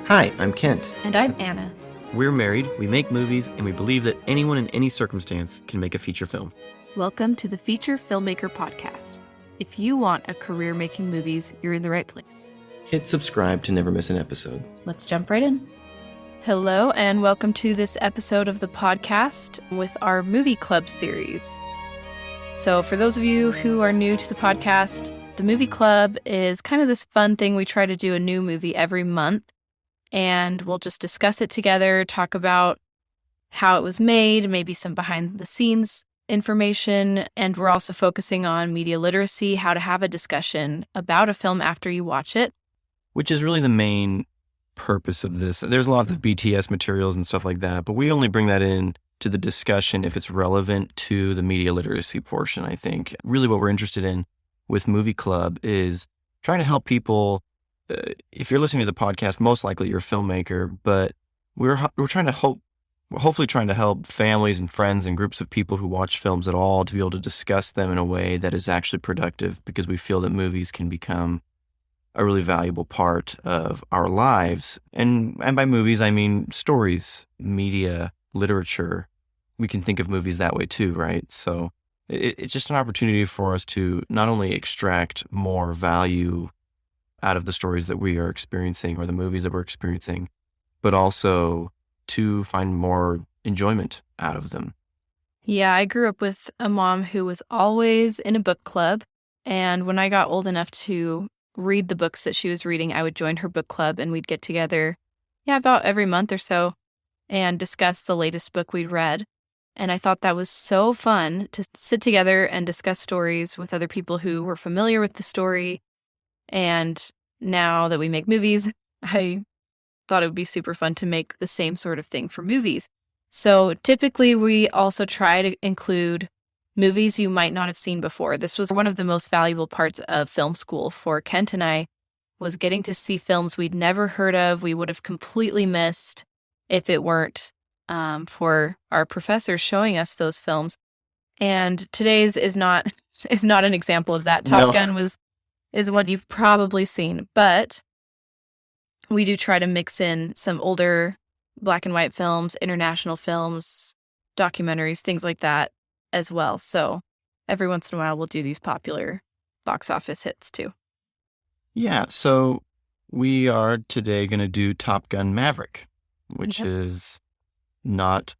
Hi, I'm Kent. And I'm Anna. We're married, we make movies, and we believe that anyone in any circumstance can make a feature film. Welcome to the Feature Filmmaker Podcast. If you want a career making movies, you're in the right place. Hit subscribe to never miss an episode. Let's jump right in. Hello, and welcome to this episode of the podcast with our movie club series. So for those of you who are new to the podcast, the movie club is kind of this fun thing. We try to do a new movie every month, and we'll just discuss it together, talk about how it was made, maybe some behind the scenes information, and we're also focusing on media literacy, how to have a discussion about a film after you watch it. Which is really the main purpose of this. There's lots of BTS materials and stuff like that, but we only bring that in to the discussion if it's relevant to the media literacy portion, I think. Really what we're interested in with Movie Club is trying to help people. If you're listening to the podcast, most likely you're a filmmaker, but we're trying to hopefully trying to help families and friends and groups of people who watch films at all to be able to discuss them in a way that is actually productive, because we feel that movies can become a really valuable part of our lives. And by movies, I mean stories, media, literature. We can think of movies that way too, right? So it's just an opportunity for us to not only extract more value out of the stories that we are experiencing or the movies that we're experiencing, but also to find more enjoyment out of them. Yeah, I grew up with a mom who was always in a book club. And when I got old enough to read the books that she was reading, I would join her book club and we'd get together, about every month or so and discuss the latest book we'd read. And I thought that was so fun to sit together and discuss stories with other people who were familiar with the story. And now that we make movies, I thought it would be super fun to make the same sort of thing for movies. So typically we also try to include movies you might not have seen before. This was one of the most valuable parts of film school for Kent and I, was getting to see films we'd never heard of, we would have completely missed if it weren't for our professors showing us those films. And today's is not an example of that. Top Gun is what you've probably seen, but we do try to mix in some older black and white films, international films, documentaries, things like that as well. So every once in a while we'll do these popular box office hits too. Yeah, so we are today going to do Top Gun Maverick, which is not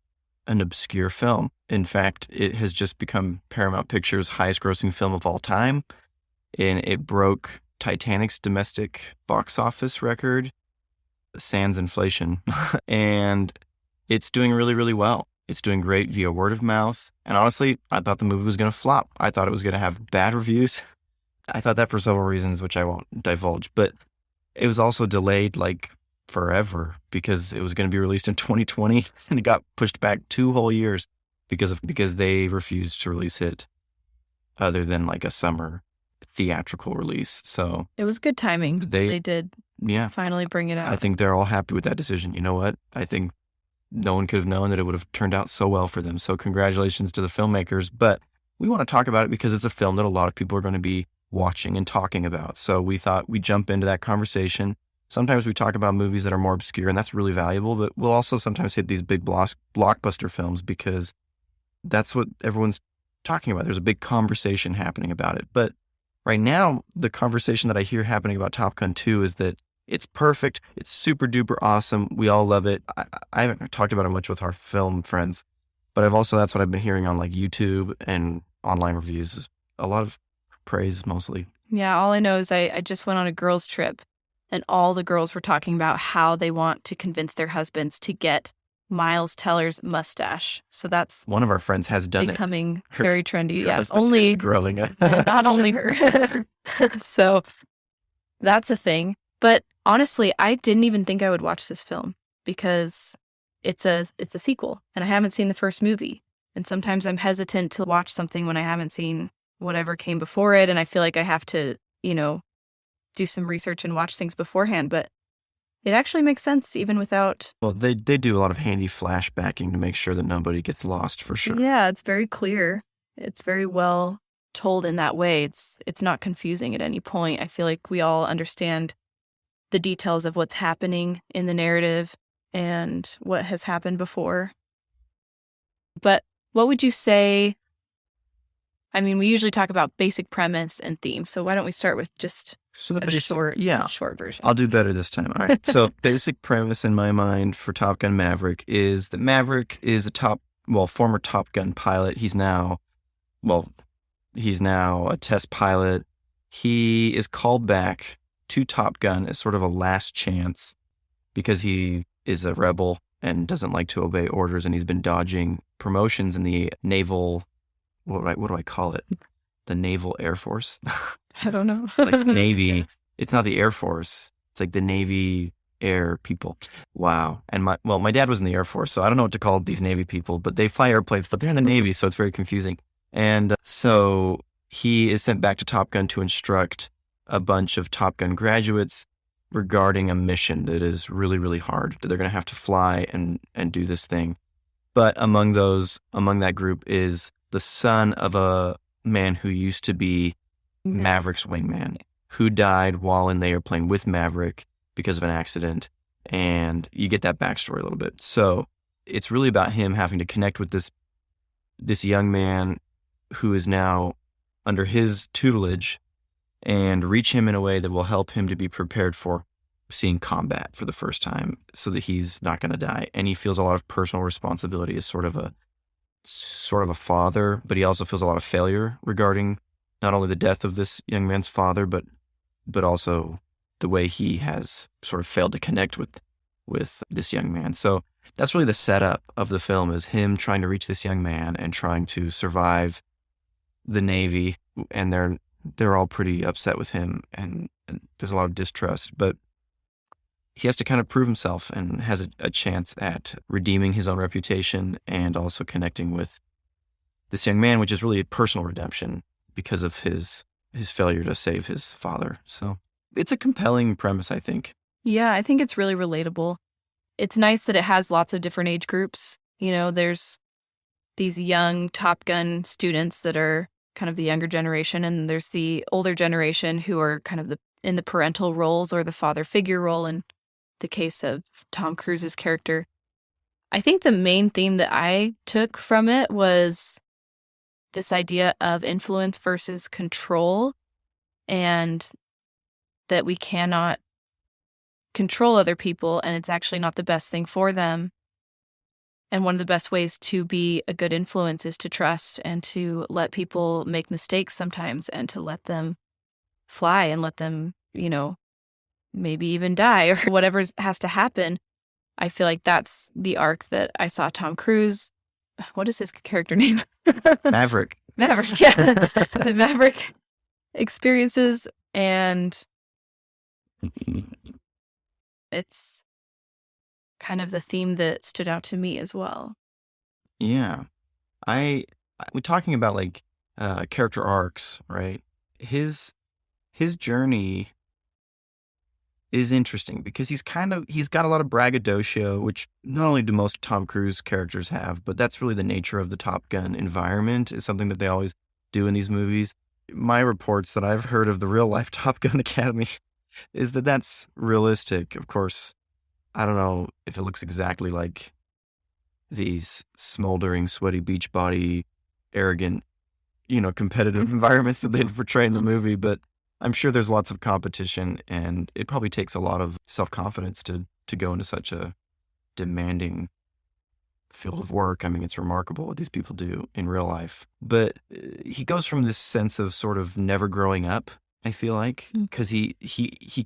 an obscure film. In fact, it has just become Paramount Pictures' highest grossing film of all time, and it broke Titanic's domestic box office record, sans inflation, and it's doing really, really well. It's doing great via word of mouth, and honestly, I thought the movie was going to flop. I thought it was going to have bad reviews. I thought that for several reasons, which I won't divulge, but it was also delayed like forever because it was going to be released in 2020, and it got pushed back 2 whole years because they refused to release it other than like a summer theatrical release. So it was good timing. They did finally bring it out. I think they're all happy with that decision. You know what? I think no one could have known that it would have turned out so well for them. So congratulations to the filmmakers. But we want to talk about it because it's a film that a lot of people are going to be watching and talking about. So we thought we'd jump into that conversation. Sometimes we talk about movies that are more obscure, and that's really valuable, but we'll also sometimes hit these big blockbuster films because that's what everyone's talking about. There's a big conversation happening about it. But right now, the conversation that I hear happening about Top Gun 2 is that it's perfect. It's super duper awesome. We all love it. I haven't talked about it much with our film friends, but that's what I've been hearing on like YouTube and online reviews, is a lot of praise mostly. Yeah, all I know is I just went on a girls' trip, and all the girls were talking about how they want to convince their husbands to get Miles Teller's mustache. So that's one of our friends has done becoming very trendy. Her Yes, only growing. Not only her. So that's a thing. But honestly, I didn't even think I would watch this film because it's a sequel, and I haven't seen the first movie. And sometimes I'm hesitant to watch something when I haven't seen whatever came before it, and I feel like I have to, do some research and watch things beforehand. But it actually makes sense even without. Well, they do a lot of handy flashbacking to make sure that nobody gets lost, for sure. Yeah, it's very clear. It's very well told in that way. It's not confusing at any point. I feel like we all understand the details of what's happening in the narrative and what has happened before. But what would you say? I mean, we usually talk about basic premise and theme, so why don't we start with just a short version? I'll do better this time. All right. So basic premise in my mind for Top Gun Maverick is that Maverick is a former Top Gun pilot. He's now a test pilot. He is called back to Top Gun as sort of a last chance because he is a rebel and doesn't like to obey orders, and he's been dodging promotions in the naval, what do I call it? The Naval Air Force? I don't know. Like Navy. It's not the Air Force. It's like the Navy Air people. Wow. And my dad was in the Air Force, so I don't know what to call these Navy people, but they fly airplanes, but they're in the Navy, so it's very confusing. And so he is sent back to Top Gun to instruct a bunch of Top Gun graduates regarding a mission that is really, really hard, that they're going to have to fly and do this thing. But among that group is the son of a man who used to be Maverick's wingman, who died while in the airplane with Maverick because of an accident. And you get that backstory a little bit. So it's really about him having to connect with this young man who is now under his tutelage and reach him in a way that will help him to be prepared for seeing combat for the first time so that he's not going to die. And he feels a lot of personal responsibility as sort of a father, but he also feels a lot of failure regarding not only the death of this young man's father, but also the way he has sort of failed to connect with this young man. So that's really the setup of the film, is him trying to reach this young man and trying to survive the Navy, and they're all pretty upset with him, and there's a lot of distrust, but he has to kind of prove himself and has a chance at redeeming his own reputation and also connecting with this young man, which is really a personal redemption because of his failure to save his father. So it's a compelling premise, I think. Yeah, I think it's really relatable. It's nice that it has lots of different age groups. You know, there's these young Top Gun students that are kind of the younger generation, and there's the older generation who are kind of in the parental roles or the father figure role in the case of Tom Cruise's character. I think the main theme that I took from it was this idea of influence versus control, and that we cannot control other people, and it's actually not the best thing for them. And one of the best ways to be a good influence is to trust and to let people make mistakes sometimes, and to let them fly and let them, maybe even die or whatever has to happen. I feel like that's the arc that I saw Tom Cruise. What is his character name? Maverick. Maverick, yeah. The Maverick experiences, and it's kind of the theme that stood out to me as well. Yeah. We're talking about like character arcs, right? His journey is interesting because he's got a lot of braggadocio, which not only do most Tom Cruise characters have, but that's really the nature of the Top Gun environment, is something that they always do in these movies. My reports that I've heard of the real life Top Gun Academy is that that's realistic. Of course, I don't know if it looks exactly like these smoldering, sweaty beach body, arrogant, competitive environments that they portray in the movie, but I'm sure there's lots of competition, and it probably takes a lot of self-confidence to go into such a demanding field of work. I mean, it's remarkable what these people do in real life. But he goes from this sense of sort of never growing up, I feel like, because he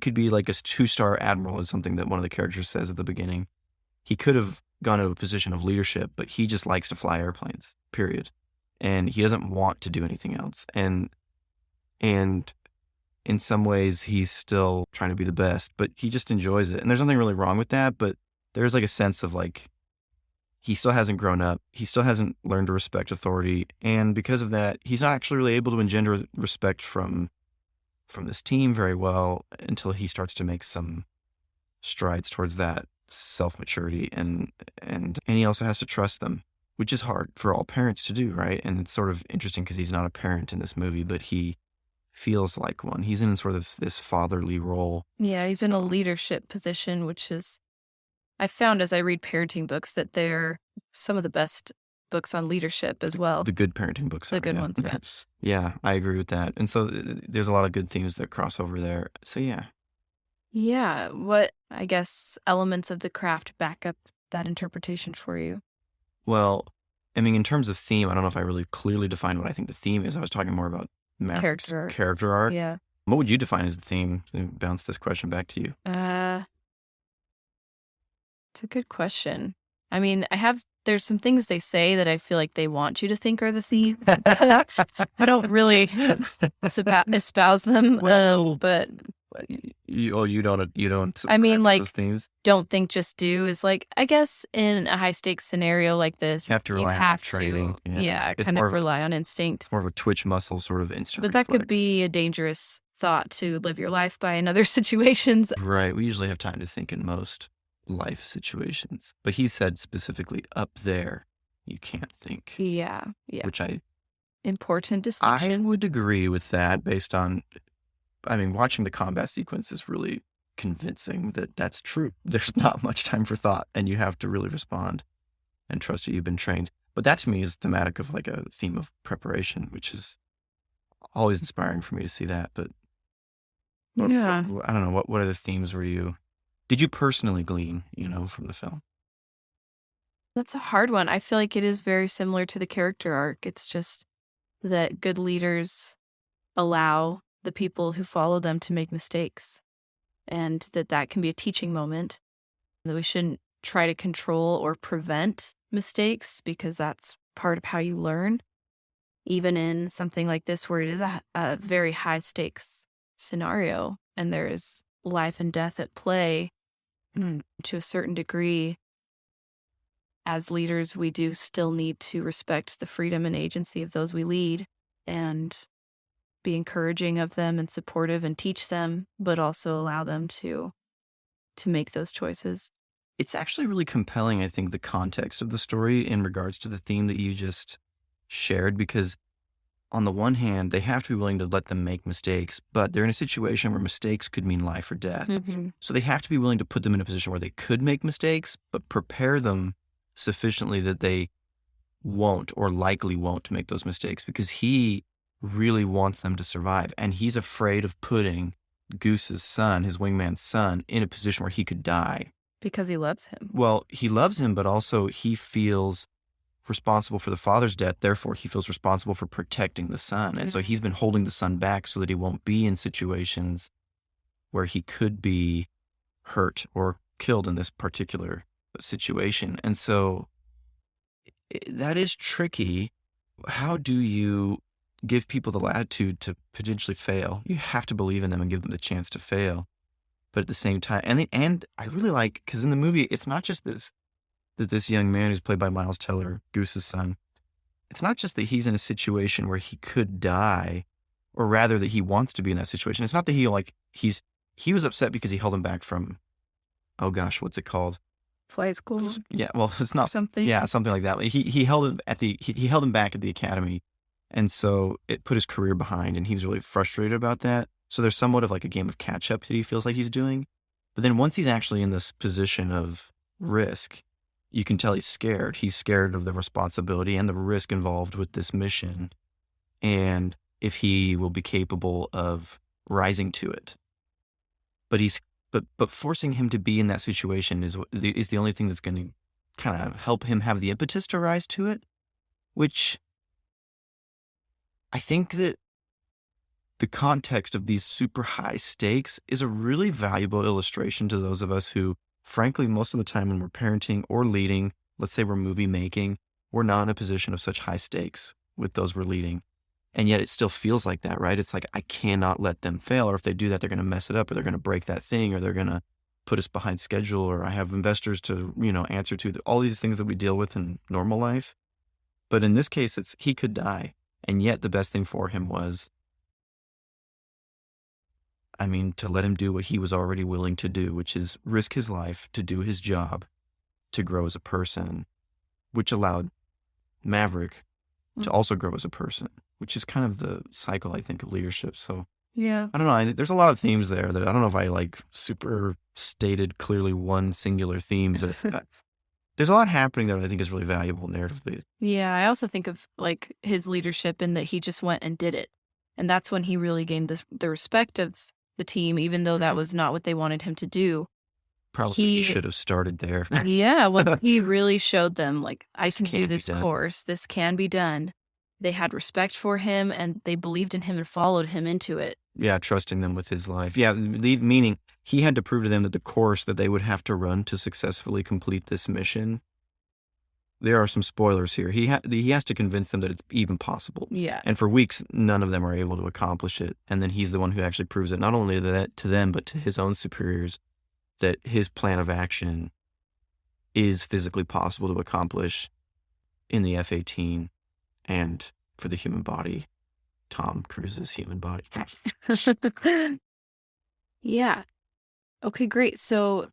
could be like a 2-star admiral, is something that one of the characters says at the beginning. He could have gone to a position of leadership, but he just likes to fly airplanes, period. And he doesn't want to do anything else. And in some ways, he's still trying to be the best, but he just enjoys it. And there's nothing really wrong with that, but there's like a sense of like, he still hasn't grown up. He still hasn't learned to respect authority. And because of that, he's not actually really able to engender respect from this team very well until he starts to make some strides towards that self-maturity. And he also has to trust them, which is hard for all parents to do, right? And it's sort of interesting because he's not a parent in this movie, but he feels like one. He's in sort of this fatherly role. Yeah, he's in a leadership position, which is, I found as I read parenting books that they're some of the best books on leadership as well. The good parenting books The are, good yeah. ones, yeah. Yeah, I agree with that. And so there's a lot of good themes that cross over there. So yeah. Yeah, what, I guess, elements of the craft back up that interpretation for you? Well, I mean, in terms of theme, I don't know if I really clearly defined what I think the theme is. I was talking more about Maverick's Character arc. character arc. Yeah. What would you define as the theme? Bounce this question back to you. It's a good question. I mean, there's some things they say that I feel like they want you to think are the theme. I don't really espouse them, but you don't. I mean, like, those themes. Don't think, just do is like, I guess in a high stakes scenario like this, You have to rely on training. Yeah, It's kind more of rely on instinct. It's more of a twitch muscle sort of instant. But that could be a dangerous thought to live your life by in other situations. Right. We usually have time to think in most life situations. But he said specifically up there, you can't think. Yeah. Which Important distinction. I would agree with that based on, I mean, watching the combat sequence is really convincing that that's true. There's not much time for thought and you have to really respond and trust that you've been trained. But that to me is thematic of like a theme of preparation, which is always inspiring for me to see that. But Yeah. I don't know, what other themes did you personally glean, from the film? That's a hard one. I feel like it is very similar to the character arc. It's just that good leaders allow the people who follow them to make mistakes, and that can be a teaching moment, that we shouldn't try to control or prevent mistakes because that's part of how you learn. Even in something like this where it is a very high stakes scenario and there is life and death at play, to a certain degree, as leaders, we do still need to respect the freedom and agency of those we lead and be encouraging of them and supportive and teach them, but also allow them to make those choices. It's actually really compelling, I think, the context of the story in regards to the theme that you just shared, because on the one hand, they have to be willing to let them make mistakes, but they're in a situation where mistakes could mean life or death. Mm-hmm. So they have to be willing to put them in a position where they could make mistakes, but prepare them sufficiently that they won't or likely won't make those mistakes, because he really wants them to survive. And he's afraid of putting Goose's son, his wingman's son, in a position where he could die. Because he loves him. Well, he loves him, but also he feels responsible for the father's death. Therefore, he feels responsible for protecting the son. And so he's been holding the son back so that he won't be in situations where he could be hurt or killed in this particular situation. And so that is tricky. How do you give people the latitude to potentially fail? You have to believe in them and give them the chance to fail. But at the same time, and I really like, because in the movie, it's not just this young man who's played by Miles Teller, Goose's son, it's not just that he's in a situation where he could die, or rather that he wants to be in that situation. It's not that he was upset because he held him back from, oh gosh, what's it called? Flight school. Yeah, well, it's not something. Yeah, something like that. He held him he held him back at the academy, and so it put his career behind, and he was really frustrated about that. So there's somewhat of like a game of catch up that he feels like he's doing. But then once he's actually in this position of risk, you can tell he's scared. He's scared of the responsibility and the risk involved with this mission, and if he will be capable of rising to it. But forcing him to be in that situation is the only thing that's going to kind of help him have the impetus to rise to it, which I think that the context of these super high stakes is a really valuable illustration to those of us who, frankly, most of the time when we're parenting or leading, let's say we're movie making, we're not in a position of such high stakes with those we're leading. And yet it still feels like that, right? It's like, I cannot let them fail, or if they do that, they're going to mess it up, or they're going to break that thing, or they're going to put us behind schedule, or I have investors to, answer to, all these things that we deal with in normal life. But in this case, he could die. And yet the best thing for him was, to let him do what he was already willing to do, which is risk his life to do his job, to grow as a person, which allowed Maverick to also grow as a person. which is kind of the cycle, I think, of leadership. So Yeah. I don't know. There's a lot of themes there that I don't know if I like super stated clearly one singular theme, but there's a lot happening that I think is really valuable narratively. Yeah, I also think of like his leadership in that he just went and did it. And that's when he really gained the respect of the team, even though that was not what they wanted him to do. Probably He should have started there. Yeah, well, he really showed them, like, I This can can do be this done. course. This can be done. They had respect for him and they believed in him and followed him into it. Yeah, trusting them with his life. Yeah, meaning he had to prove to them that the course that they would have to run to successfully complete this mission. There are some spoilers here. He has to convince them that it's even possible. Yeah. And for weeks, none of them are able to accomplish it. And then he's the one who actually proves it, not only that to them, but to his own superiors, that his plan of action is physically possible to accomplish in the F-18 and for the human body, Tom Cruise's human body. Yeah. Okay, great. So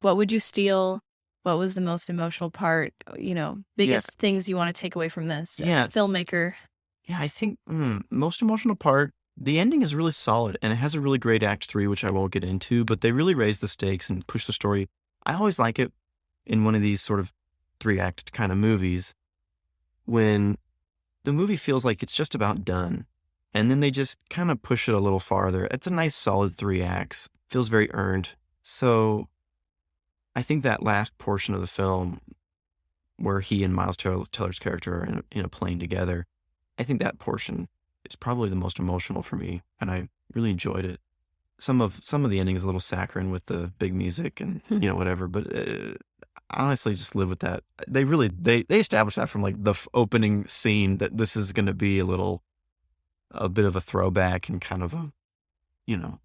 what would you steal? What was the most emotional part? Biggest things you want to take away from this? Yeah. Filmmaker. Yeah, I think most emotional part, the ending is really solid, and it has a really great Act 3, which I won't get into, but they really raise the stakes and push the story. I always like it in one of these sort of 3-act kind of movies when the movie feels like it's just about done, and then they just kind of push it a little farther. It's a nice solid 3 acts, feels very earned. So I think that last portion of the film where he and Miles Teller's character are in a plane together, I think that portion is probably the most emotional for me, and I really enjoyed it. Some of the ending is a little saccharine with the big music and whatever, but honestly, just live with that. They really they established that from like the opening scene that this is going to be a bit of a throwback and kind of a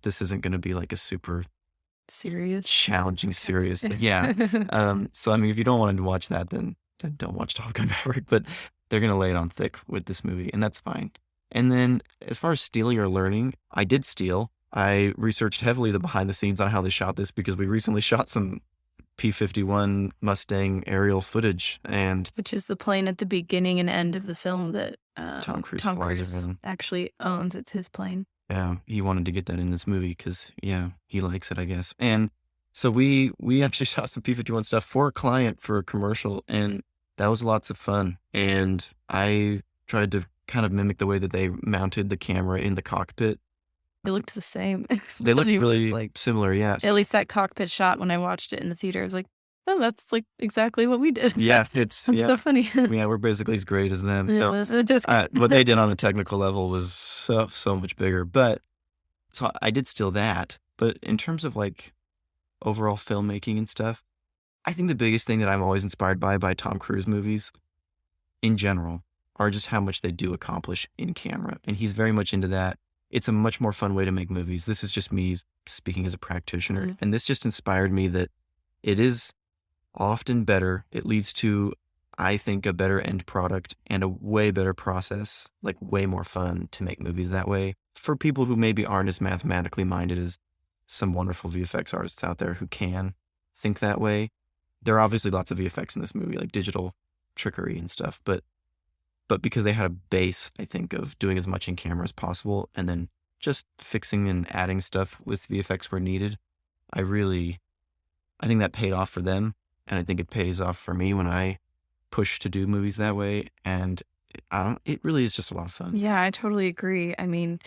this isn't going to be like a super Serious. challenging serious thing. Yeah. So I mean, if you don't want to watch that, then don't watch Top Gun Maverick. But they're going to lay it on thick with this movie, and that's fine. And then as far as stealing or learning, I did steal. I researched heavily the behind the scenes on how they shot this because we recently shot some P-51 Mustang aerial footage, and which is the plane at the beginning and end of the film that Tom Cruise Tom flies Cruise around. actually owns. It's his plane. Yeah, he wanted to get that in this movie because, he likes it, I guess. And so we actually shot some P-51 stuff for a client for a commercial, and that was lots of fun. And I tried to kind of mimic the way that they mounted the camera in the cockpit. They looked the same. They looked It was really like, similar, yeah. at least that cockpit shot when I watched it in the theater, I was like, oh, that's like exactly what we did. Yeah, it's so funny. Yeah, we're basically as great as them. So, what they did on a technical level was so much bigger. But so I did steal that. But in terms of like overall filmmaking and stuff, I think the biggest thing that I'm always inspired by Tom Cruise movies in general are just how much they do accomplish in camera. And he's very much into that. It's a much more fun way to make movies. This is just me speaking as a practitioner. Mhm. And this just inspired me that it is often better. It leads to, I think, a better end product and a way better process, like way more fun to make movies that way. For people who maybe aren't as mathematically minded as some wonderful VFX artists out there who can think that way. There are obviously lots of VFX in this movie, like digital trickery and stuff, but because they had a base, I think, of doing as much in camera as possible and then just fixing and adding stuff with VFX where needed, I think that paid off for them. And I think it pays off for me when I push to do movies that way. And it really is just a lot of fun. Yeah, I totally agree. I mean,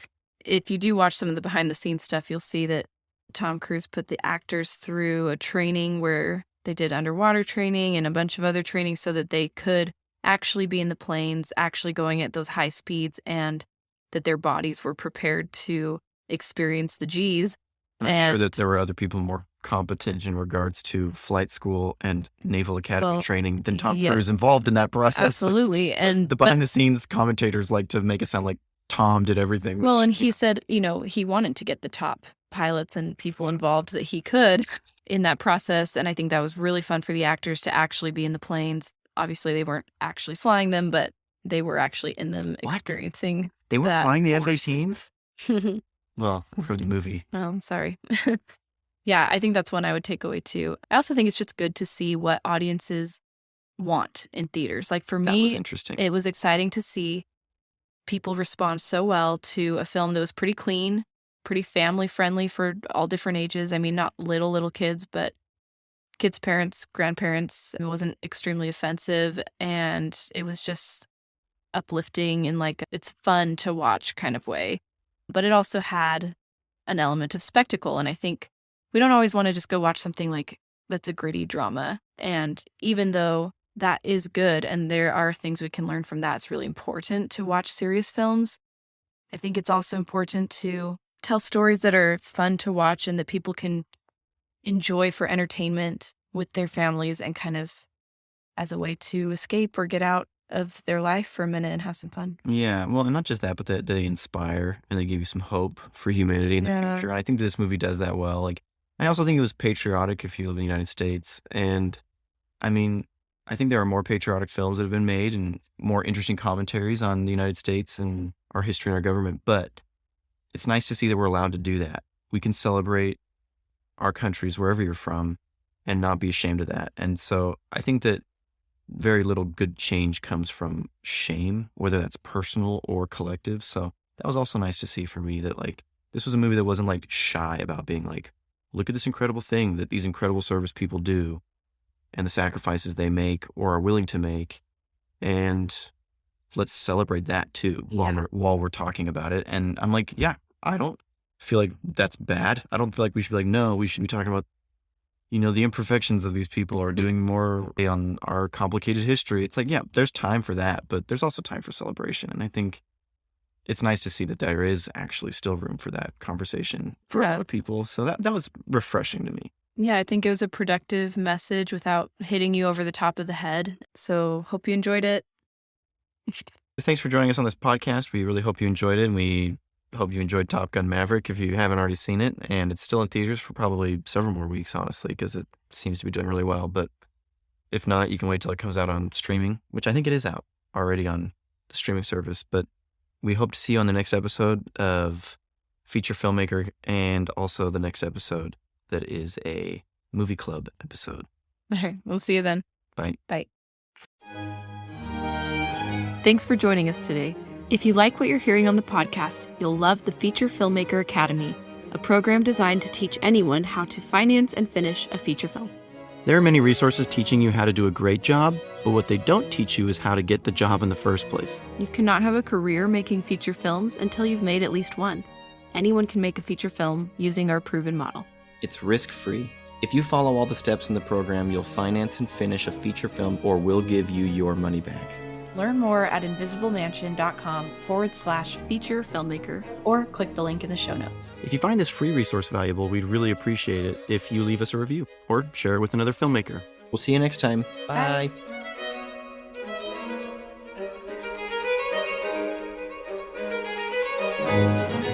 if you do watch some of the behind the scenes stuff, you'll see that Tom Cruise put the actors through a training where they did underwater training and a bunch of other training so that they could actually be in the planes, actually going at those high speeds, and that their bodies were prepared to experience the G's. And I'm sure that there were other people more competent in regards to flight school and Naval Academy training than Tom Cruise involved in that process. Absolutely. And the behind the scenes commentators like to make it sound like Tom did everything. Well, and he said, he wanted to get the top pilots and people involved that he could in that process. And I think that was really fun for the actors to actually be in the planes. Obviously, they weren't actually flying them, but they were actually in them experiencing. They were flying the F-18s? Well, from the movie. Oh, I'm sorry. Yeah, I think that's one I would take away too. I also think it's just good to see what audiences want in theaters. Like for me, interesting. It was exciting to see people respond so well to a film that was pretty clean, pretty family friendly for all different ages. I mean, not little kids, but kids' parents, grandparents. It wasn't extremely offensive, and it was just uplifting in like it's fun to watch kind of way. But it also had an element of spectacle, and I think we don't always want to just go watch something like that's a gritty drama. And even though that is good and there are things we can learn from that, it's really important to watch serious films. I think it's also important to tell stories that are fun to watch and that people can enjoy for entertainment with their families and kind of as a way to escape or get out of their life for a minute and have some fun. Yeah, well, and not just that, but that they inspire and they give you some hope for humanity in the Yeah. future. And I think this movie does that well. Like, I also think it was patriotic if you live in the United States. And I mean, I think there are more patriotic films that have been made and more interesting commentaries on the United States and our history and our government. But it's nice to see that we're allowed to do that. We can celebrate our countries wherever you're from and not be ashamed of that. And so I think that very little good change comes from shame, whether that's personal or collective. So that was also nice to see for me that like this was a movie that wasn't like shy about being like, look at this incredible thing that these incredible service people do and the sacrifices they make or are willing to make. And let's celebrate that too while we're talking about it. And I'm like, yeah, I don't feel like that's bad. I don't feel like we should be like, no, we should be talking about, the imperfections of these people or doing more on our complicated history. It's like, yeah, there's time for that, but there's also time for celebration. And I think it's nice to see that there is actually still room for that conversation for a lot of people. So that was refreshing to me. Yeah, I think it was a productive message without hitting you over the top of the head. So hope you enjoyed it. Thanks for joining us on this podcast. We really hope you enjoyed it, and we hope you enjoyed Top Gun Maverick if you haven't already seen it. And it's still in theaters for probably several more weeks, honestly, because it seems to be doing really well. But if not, you can wait till it comes out on streaming, which I think it is out already on the streaming service. But we hope to see you on the next episode of Feature Filmmaker and also the next episode that is a movie club episode. All right, we'll see you then. Bye. Bye. Thanks for joining us today. If you like what you're hearing on the podcast, you'll love the Feature Filmmaker Academy, a program designed to teach anyone how to finance and finish a feature film. There are many resources teaching you how to do a great job, but what they don't teach you is how to get the job in the first place. You cannot have a career making feature films until you've made at least one. Anyone can make a feature film using our proven model. It's risk-free. If you follow all the steps in the program, you'll finance and finish a feature film or we'll give you your money back. Learn more at invisiblemansion.com/feature filmmaker or click the link in the show notes. If you find this free resource valuable, we'd really appreciate it if you leave us a review or share it with another filmmaker. We'll see you next time. Bye. Bye.